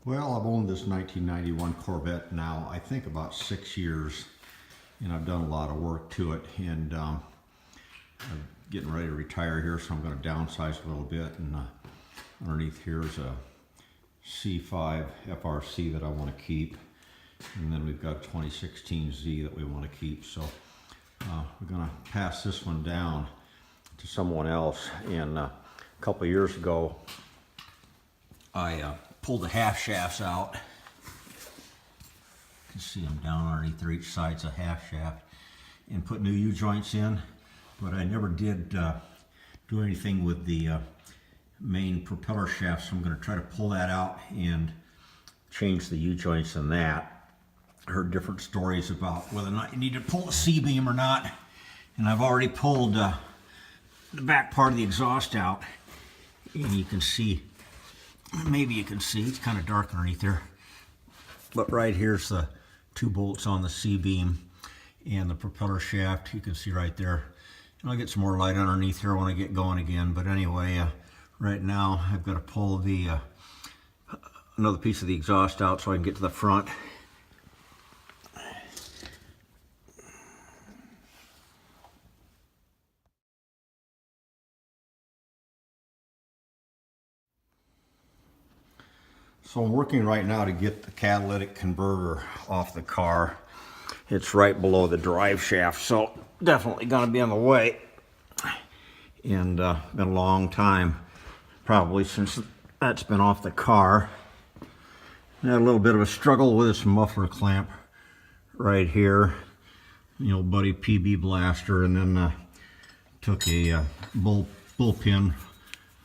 Well, I've owned this 1991 Corvette now, I think about 6 years, and I've done a lot of work to it, and I'm getting ready to retire here, so I'm going to downsize a little bit, and underneath here is a C5 FRC that I want to keep, and then we've got a 2016 Z that we want to keep, so we're going to pass this one down to someone else. And a couple of years ago, I pulled the half shafts out. You can see them down underneath there. Each side's a half shaft, and put new U-joints in, but I never did do anything with the main propeller shaft, so I'm going to try to pull that out and change the U-joints in that. I heard different stories about whether or not you need to pull the C-beam or not, and I've already pulled the back part of the exhaust out, and you can see, maybe you can see, it's kind of dark underneath there, but right here's the 2 bolts on the C-beam and the propeller shaft. You can see right there, and I'll get some more light underneath here when I get going again. But anyway, right now I've got to pull the another piece of the exhaust out so I can get to the front. So I'm working right now to get the catalytic converter off the car. It's right below the drive shaft, so definitely gonna be on the way. And been a long time, probably since that's been off the car. I had a little bit of a struggle with this muffler clamp right here. You know, buddy PB blaster, and then took a bull pin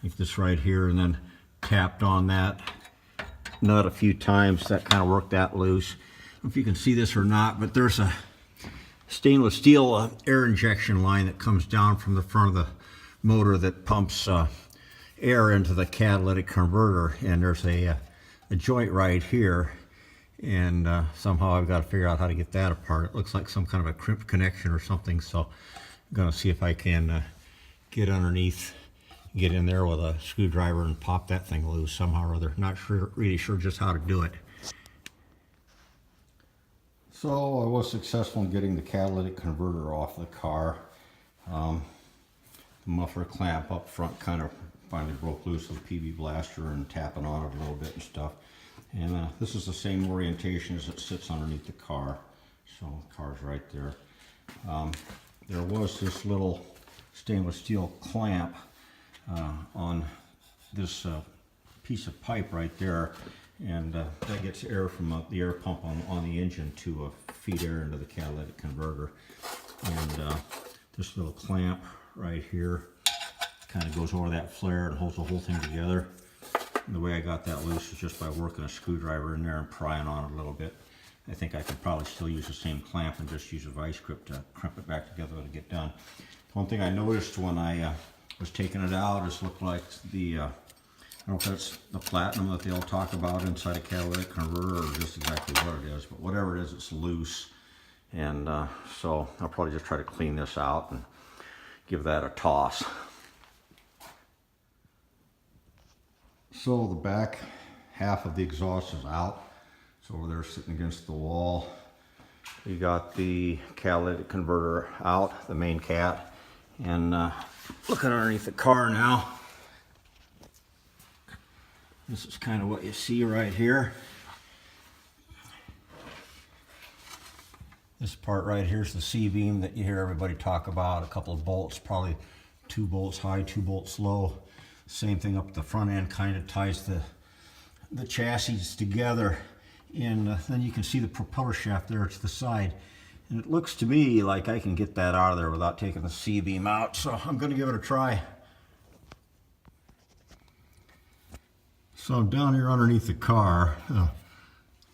like this right here, and then tapped on that nut a few times. That kind of worked that loose. I don't know if you can see this or not, but there's a stainless steel air injection line that comes down from the front of the motor that pumps air into the catalytic converter, and there's a joint right here, and somehow I've got to figure out how to get that apart. It looks like some kind of a crimp connection or something, so I'm going to see if I can get underneath, get in there with a screwdriver and pop that thing loose somehow or other. Not really sure just how to do it. So I was successful in getting the catalytic converter off the car. The muffler clamp up front kind of finally broke loose with the PB blaster and tapping on it a little bit and stuff. And this is the same orientation as it sits underneath the car. So the car's right there. There was this little stainless steel clamp on this piece of pipe right there, and that gets air from the air pump on the engine to feed air into the catalytic converter. And this little clamp right here kind of goes over that flare and holds the whole thing together. And the way I got that loose is just by working a screwdriver in there and prying on it a little bit. I think I could probably still use the same clamp and just use a vice grip to crimp it back together to get done. One thing I noticed when I was taking it out is looked like the I don't know if that's the platinum that they all talk about inside a catalytic converter or just exactly what it is, but whatever it is, it's loose. And so I'll probably just try to clean this out and give that a toss. So the back half of the exhaust is out. It's over there sitting against the wall. We got the catalytic converter out, the main cat, and looking underneath the car now. This is kind of what you see right here. This part right here is the C-beam that you hear everybody talk about. A couple of bolts, probably 2 bolts high, 2 bolts low. Same thing up the front end, kind of ties the chassis together. And then you can see the propeller shaft there to the side. And it looks to me like I can get that out of there without taking the C-beam out. So I'm going to give it a try. So I'm down here underneath the car,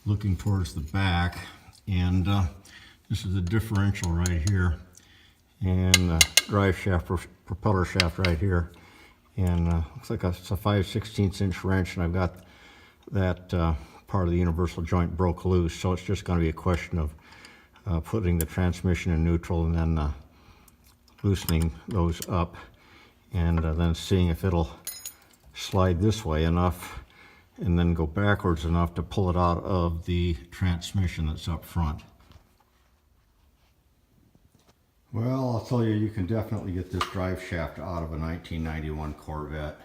looking towards the back. And this is the differential right here. And the drive shaft, propeller shaft right here. And looks like it's a 5/16 inch wrench, and I've got that part of the universal joint broke loose. So it's just going to be a question of putting the transmission in neutral and then loosening those up, and then seeing if it'll slide this way enough and then go backwards enough to pull it out of the transmission that's up front. Well, I'll tell you, you can definitely get this drive shaft out of a 1991 Corvette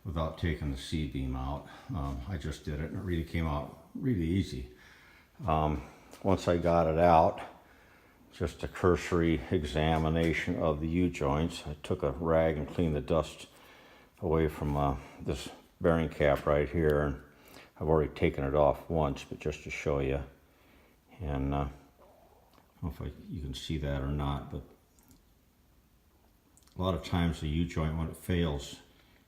without taking the C-beam out. I just did it and it really came out really easy. Once I got it out, just a cursory examination of the U-joints. I took a rag and cleaned the dust away from this bearing cap right here. And I've already taken it off once, but just to show you. And I don't know if you can see that or not, but a lot of times the U-joint, when it fails,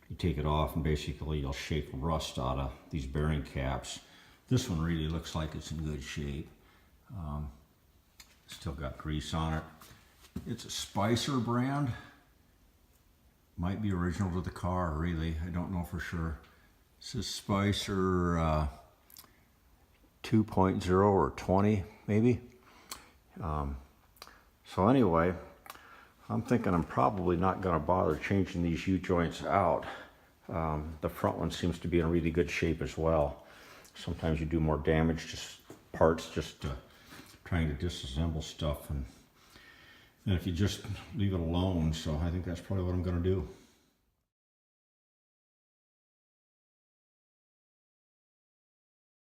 you take it off and basically you'll shake rust out of these bearing caps. This one really looks like it's in good shape. Still got grease on it. It's a Spicer brand. Might be original to the car, really. I don't know for sure. This is Spicer 2.0 or 20, maybe. So anyway, I'm thinking I'm probably not going to bother changing these U-joints out. The front one seems to be in really good shape as well. Sometimes you do more damage to parts just trying to disassemble stuff, and if you just leave it alone. So I think that's probably what I'm going to do.